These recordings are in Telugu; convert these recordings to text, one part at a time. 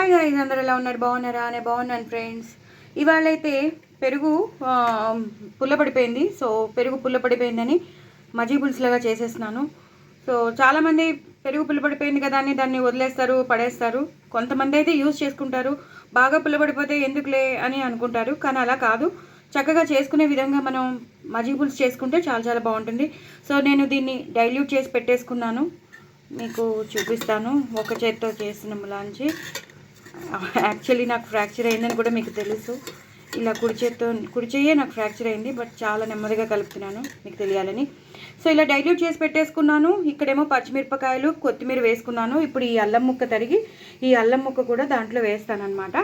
హాయ్ గాయ్స్, అందరూ ఎలా ఉన్నారు? బాగున్నారా? నేను బాగున్నాను ఫ్రెండ్స్. ఇవాళ అయితే పెరుగు పుల్లపడిపోయింది. సో పెరుగు పుల్లపడిపోయిందని మజ్జిగ పులుసులాగా చేసేస్తున్నాను. సో చాలామంది పెరుగు పుల్లపడిపోయింది కదా అని దాన్ని వదిలేస్తారు, పడేస్తారు. కొంతమంది అయితే యూజ్ చేసుకుంటారు. బాగా పుల్లపడిపోతే ఎందుకులే అని అనుకుంటారు, కానీ అలా కాదు. చక్కగా చేసుకునే విధంగా మనం మజ్జిగ పులుసు చేసుకుంటే చాలా చాలా బాగుంటుంది. సో నేను దీన్ని డైల్యూట్ చేసి పెట్టేసుకున్నాను, మీకు చూపిస్తాను. ఒక చేత్తో చేసిన ములాంచి యాక్చువల్లీ నాకు ఫ్రాక్చర్ అయిందని కూడా మీకు తెలుసు. ఇలా కుడి చెయ్యే నాకు ఫ్రాక్చర్ అయింది, బట్ చాలా నెమ్మదిగా కలుపుతున్నాను మీకు తెలియాలని. సో ఇలా డైల్యూట్ చేసి పెట్టేసుకున్నాను. ఇక్కడేమో పచ్చిమిరపకాయలు, కొత్తిమీర వేసుకున్నాను. ఇప్పుడు ఈ అల్లం ముక్క తరిగి ఈ అల్లం ముక్క కూడా దాంట్లో వేస్తాను అనమాట.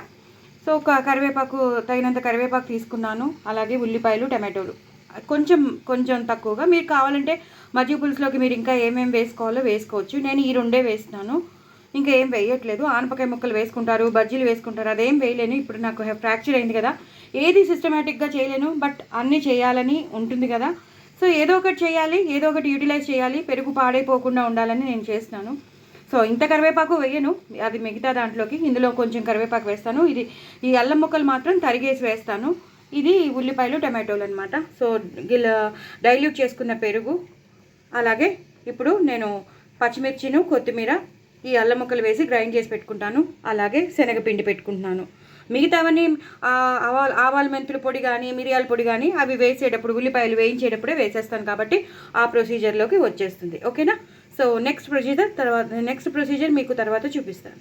సో ఒక కరివేపాకు, తగినంత కరివేపాకు తీసుకున్నాను. అలాగే ఉల్లిపాయలు, టమాటోలు కొంచెం కొంచెం తక్కువగా. మీరు కావాలంటే మజ్జిగ పులుసులోకి మీరు ఇంకా ఏమేమి వేసుకోవాలో వేసుకోవచ్చు. నేను ఈ రెండే వేస్తున్నాను, ఇంకా ఏం వేయట్లేదు. ఆనపకాయ ముక్కలు వేసుకుంటారు, బజ్జీలు వేసుకుంటారు, అదేం వేయలేను. ఇప్పుడు నాకు ఫ్రాక్చర్ అయింది కదా, ఏది సిస్టమేటిక్గా చేయలేను, బట్ అన్నీ చేయాలని ఉంటుంది కదా. సో ఏదో ఒకటి చేయాలి, ఏదో ఒకటి యూటిలైజ్ చేయాలి, పెరుగు పాడైపోకుండా ఉండాలని నేను చేస్తున్నాను. సో ఇంత కరివేపాకు వేయను, అది మిగతా దాంట్లోకి. ఇందులో కొంచెం కరివేపాకు వేస్తాను. ఇది ఈ అల్లం ముక్కలు మాత్రం తరిగేసి వేస్తాను. ఇది ఉల్లిపాయలు, టమాటోలు అనమాట. సో డైల్యూట్ చేసుకున్న పెరుగు, అలాగే ఇప్పుడు నేను పచ్చిమిర్చిను, కొత్తిమీర, ఈ అల్లం ముక్కలు వేసి గ్రైండ్ చేసి పెట్టుకుంటాను. అలాగే శనగపిండి పెట్టుకుంటున్నాను. మిగతావన్నీ ఆవాల మెంతుల పొడి కానీ, మిరియాల పొడి కానీ అవి వేసేటప్పుడు, ఉల్లిపాయలు వేయించేటప్పుడే వేసేస్తాను కాబట్టి ఆ ప్రొసీజర్లోకి వచ్చేస్తుంది. ఓకేనా? సో నెక్స్ట్ ప్రొసీజర్ మీకు తర్వాత చూపిస్తాను.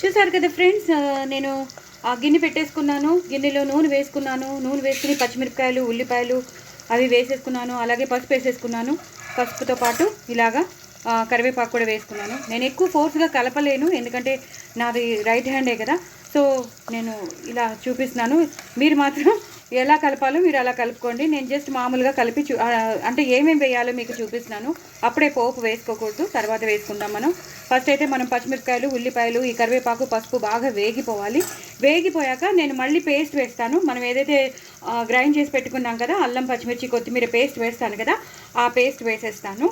చూసారు కదా ఫ్రెండ్స్, నేను ఆ గిన్నె పెట్టేసుకున్నాను. గిన్నెలో నూనె వేసుకున్నాను. నూనె వేసుకుని పచ్చిమిరపకాయలు, ఉల్లిపాయలు అవి వేసేసుకున్నాను. అలాగే పసుపు వేసేసుకున్నాను. పసుపుతో పాటు ఇలాగా కరివేపాకు కూడా వేసుకున్నాను. నేను ఎక్కువ ఫోర్స్గా కలపలేను, ఎందుకంటే నాది రైట్ హ్యాండే కదా. సో నేను ఇలా చూపిస్తున్నాను. మీరు మాత్రం ఎలా కలపాలో మీరు అలా కలుపుకోండి. నేను జస్ట్ మామూలుగా కలిపి అంటే ఏమేమి వేయాలో మీకు చూపిస్తున్నాను. అప్పుడే పోపు వేసుకోకూడదు, తర్వాత వేసుకుందాం మనం. ఫస్ట్ అయితే మనం పచ్చిమిరపకాయలు, ఉల్లిపాయలు, ఈ కరివేపాకు, పసుపు బాగా వేగిపోవాలి. వేగిపోయాక నేను మళ్ళీ పేస్ట్ వేస్తాను. మనం ఏదైతే గ్రైండ్ చేసి పెట్టుకున్నాం కదా, అల్లం, పచ్చిమిర్చి, కొత్తిమీర పేస్ట్ వేస్తాను కదా, ఆ పేస్ట్ వేసేస్తాను.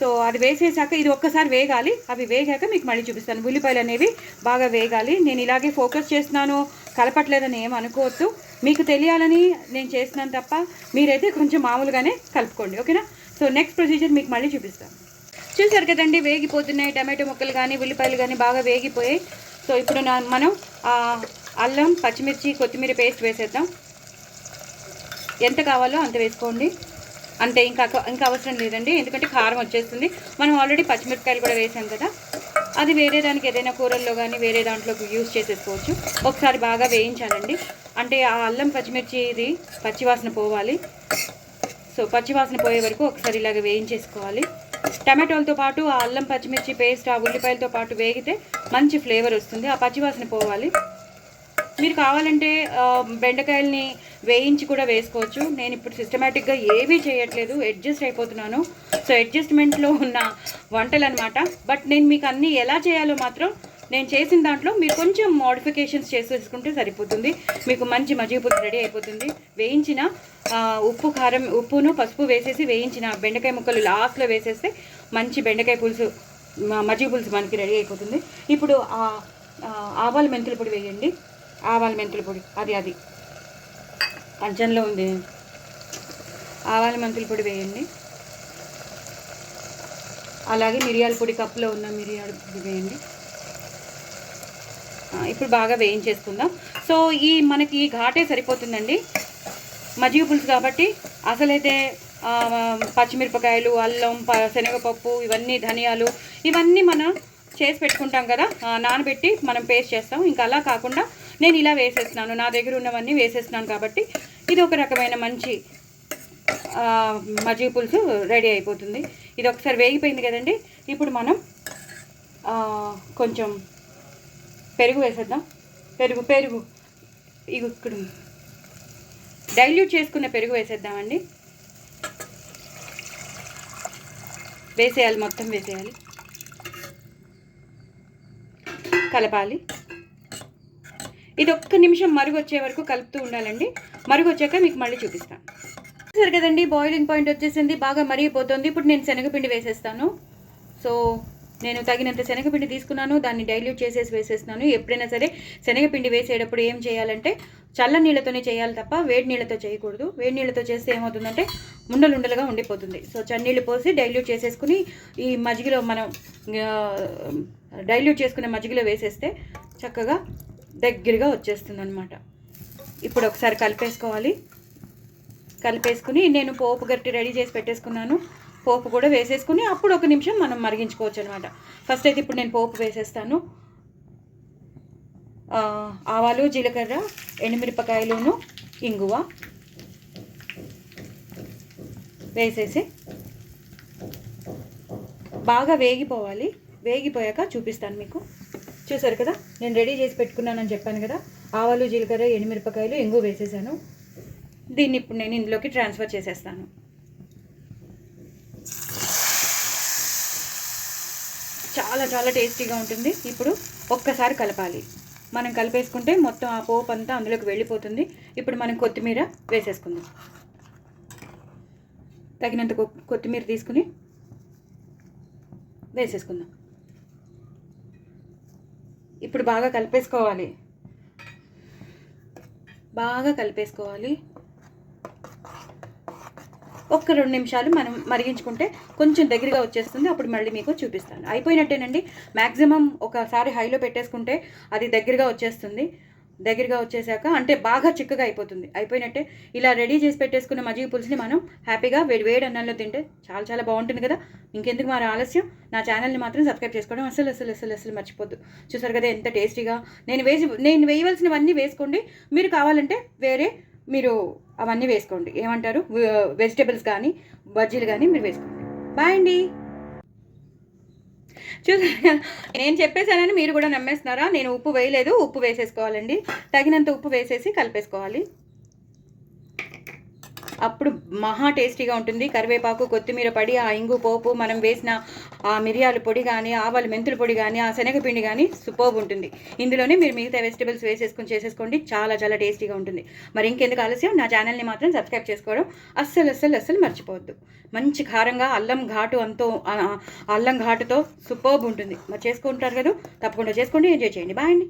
సో అది వేసేసాక ఇది ఒక్కసారి వేగాలి. అవి వేగాక మీకు మళ్ళీ చూపిస్తాను. ఉల్లిపాయలు అనేవి బాగా వేగాలి. నేను ఇలాగే ఫోకస్ చేస్తున్నాను, కలపట్లేదని ఏం అనుకోవద్దు. మీకు తెలియాలని నేను చేస్తున్నాను తప్ప, మీరైతే కొంచెం మామూలుగానే కలుపుకోండి. ఓకేనా? సో నెక్స్ట్ ప్రొసీజర్ మీకు మళ్ళీ చూపిస్తాను. చూసారు కదండి, వేగిపోతున్నాయి. టమాటో ముక్కలు కానీ, ఉల్లిపాయలు కానీ బాగా వేగిపోయాయి. సో ఇప్పుడు మనం అల్లం, పచ్చిమిర్చి, కొత్తిమీర పేస్ట్ వేసేద్దాం. ఎంత కావాలో అంత వేసుకోండి. అంటే ఇంకా అవసరం లేదండి, ఎందుకంటే కారం వచ్చేస్తుంది. మనం ఆల్రెడీ పచ్చిమిరపకాయలు కూడా వేసాం కదా, అది వేరే దానికి ఏదైనా కూరల్లో కానీ వేరే దాంట్లోకి యూజ్ చేసేసుకోవచ్చు. ఒకసారి బాగా వేయించాలండి, అంటే ఆ అల్లం, పచ్చిమిర్చి ఇది పచ్చివాసన పోవాలి. సో పచ్చివాసన పోయే వరకు ఒకసారి ఇలాగ వేయించేసుకోవాలి. టమాటోలతో పాటు ఆ అల్లం, పచ్చిమిర్చి పేస్ట్, ఆ ఉల్లిపాయలతో పాటు వేగితే మంచి ఫ్లేవర్ వస్తుంది. ఆ పచ్చివాసన పోవాలి. మీరు కావాలంటే బెండకాయలని వేయించి కూడా వేసుకోవచ్చు. నేను ఇప్పుడు సిస్టమేటిక్గా ఏమీ చేయట్లేదు, అడ్జస్ట్ అయిపోతున్నాను. సో అడ్జస్ట్మెంట్లో ఉన్న వంటలు అనమాట. బట్ నేను మీకు అన్నీ ఎలా చేయాలో మాత్రం నేను చేసిన దాంట్లో మీరు కొంచెం మోడిఫికేషన్స్ చేసేసుకుంటే సరిపోతుంది. మీకు మంచి మజ్జిగ పులుసు రెడీ అయిపోతుంది. వేయించిన ఉప్పు, కారం, ఉప్పును పసుపు వేసేసి వేయించిన బెండకాయ ముక్కలు లాస్ట్లో వేసేస్తే మంచి బెండకాయ పులుసు, మజ్జిగ పులుసు మనకి రెడీ అయిపోతుంది. ఇప్పుడు ఆవాల మెంతుల పొడి వేయండి. ఆవాల మెంతుల పొడి అది కంచంలో ఉంది. ఆవాల మెంతుల పొడి వేయండి. అలాగే మిరియాల పొడి, కప్పులో ఉన్న మిరియాల పొడి వేయండి. ఇప్పుడు బాగా వేయించేసుకుందాం. సో మనకి ఈ ఘాటే సరిపోతుందండి మజ్జిగ పులుసు కాబట్టి. అసలైతే పచ్చిమిరపకాయలు, అల్లం, శనగపప్పు, ఇవన్నీ ధనియాలు ఇవన్నీ మనం చేసి పెట్టుకుంటాం కదా, నానబెట్టి మనం పేస్ట్ చేస్తాం. ఇంకా అలా కాకుండా నేను ఇలా వేసేస్తున్నాను. నా దగ్గర ఉన్నవన్నీ వేసేస్తున్నాను కాబట్టి ఇది ఒక రకమైన మంచి మజ్జిగ పులుసు రెడీ అయిపోతుంది. ఇది ఒకసారి వేగిపోయింది కదండి. ఇప్పుడు మనం కొంచెం పెరుగు వేసేద్దాం. పెరుగు ఇక్కడ డైల్యూట్ చేసుకున్న పెరుగు వేసేద్దామండి. వేసేయాలి, మొత్తం వేసేయాలి, కలపాలి. ఇది ఒక్క నిమిషం మరుగు వచ్చే వరకు కలుపుతూ ఉండాలండి. మరుగు వచ్చాక మీకు మళ్ళీ చూపిస్తాను. సరే కదండి, బాయిలింగ్ పాయింట్ వచ్చేసింది, బాగా మరిగిపోతుంది. ఇప్పుడు నేను శనగపిండి వేసేస్తాను. సో నేను తగినంత శనగపిండి తీసుకున్నాను, దాన్ని డైల్యూట్ చేసేసి వేసేస్తున్నాను. ఎప్పుడైనా సరే శనగపిండి వేసేటప్పుడు ఏం చేయాలంటే చల్ల నీళ్ళతోనే చేయాలి తప్ప వేడి నీళ్ళతో చేయకూడదు. వేడి నీళ్ళతో చేస్తే ఏమవుతుందంటే ఉండలుగా ఉండిపోతుంది. సో చన్నీళ్ళు పోసి డైల్యూట్ చేసేసుకుని ఈ మజ్జిగలో మనం డైల్యూట్ చేసుకునే మజ్జిగలో వేసేస్తే చక్కగా దగ్గరగా వచ్చేస్తుంది అనమాట. ఇప్పుడు ఒకసారి కలిపేసుకుని నేను పోపు గట్టి రెడీ చేసి పెట్టేసుకున్నాను. పోపు కూడా వేసేసుకుని అప్పుడు ఒక నిమిషం మనం మరిగించుకోవచ్చు అనమాట. ఫస్ట్ అయితే ఇప్పుడు నేను పోపు వేసేస్తాను. ఆవాలు, జీలకర్ర, ఎండుమిరపకాయలును ఇంగువ వేసేసి బాగా వేగిపోవాలి. వేగిపోయాక చూపిస్తాను మీకు. చూసారు కదా, నేను రెడీ చేసి పెట్టుకున్నానని చెప్పాను కదా. ఆవాలు, జీలకర్ర, ఎండుమిరపకాయలు, ఇంగువ వేసేసాను. దీన్ని ఇప్పుడు నేను ఇందులోకి ట్రాన్స్ఫర్ చేసేస్తాను. చాలా చాలా టేస్టీగా ఉంటుంది. ఇప్పుడు ఒక్కసారి కలపాలి. మనం కలిపేసుకుంటే మొత్తం ఆ పోపు అంతా అందులోకి వెళ్ళిపోతుంది. ఇప్పుడు మనం కొత్తిమీర వేసేసుకుందాం. తగినంత కొత్తిమీర తీసుకుని వేసేసుకుందాం. ఇప్పుడు బాగా కలిపేసుకోవాలి. ఒక్క 2 నిమిషాలు మనం మరిగించుకుంటే కొంచెం దగ్గరగా వచ్చేస్తుంది. అప్పుడు మళ్ళీ మీకు చూపిస్తాను. అయిపోయినట్టేనండి. మ్యాక్సిమం ఒకసారి హైలో పెట్టేసుకుంటే అది దగ్గరగా వచ్చేస్తుంది. దగ్గరగా వచ్చేసాక అంటే బాగా చిక్కగా అయిపోయినట్టే. ఇలా రెడీ చేసి పెట్టేసుకున్న మజ్జిగ పులుసుని మనం హ్యాపీగా వేడి అన్నంలో తింటే చాలా చాలా బాగుంటుంది కదా. ఇంకెందుకు మరి ఆలస్యం, నా ఛానల్ని మాత్రం సబ్స్క్రైబ్ చేసుకోవడం అసలు మర్చిపోద్దు. చూసారు కదా ఎంత టేస్టీగా. నేను వేయవలసినవన్నీ వేసుకోండి. మీరు కావాలంటే మీరు అవన్నీ వేసుకోండి. ఏమంటారు, వెజిటేబుల్స్ కానీ బజ్జీలు కానీ మీరు వేసుకోండి. బాయ్ అండి. నేను చెప్పేశానని మీరు కూడా నమ్మేస్తున్నారా? నేను ఉప్పు వేయలేదు. ఉప్పు వేసేసుకోవాలండి. తగినంత ఉప్పు వేసేసి కలిపేసుకోవాలి. అప్పుడు మహా టేస్టీగా ఉంటుంది. కరివేపాకు, కొత్తిమీర పడి, ఆ ఇంగు పోపు, మనం వేసిన ఆ మిరియాల పొడి కానీ, ఆవాలు మెంతుల పొడి కానీ, ఆ శనగపిండి కానీ సూపర్బ్ ఉంటుంది. ఇందులోనే మీరు మిగతా వెజిటబుల్స్ చేసేసుకోండి. చాలా చాలా టేస్టీగా ఉంటుంది. మరి ఇంకెందుకు ఆలస్యం, నా ఛానల్ని మాత్రం సబ్స్క్రైబ్ చేసుకోవడం అస్సలు మర్చిపోవద్దు. మంచి కారంగా అల్లం ఘాటుతో సూపర్బ్ ఉంటుంది. మరి చేసుకుంటారు కదా, తప్పకుండా చేసుకోండి. ఎంజాయ్ చేయండి. బాయ్ అండి.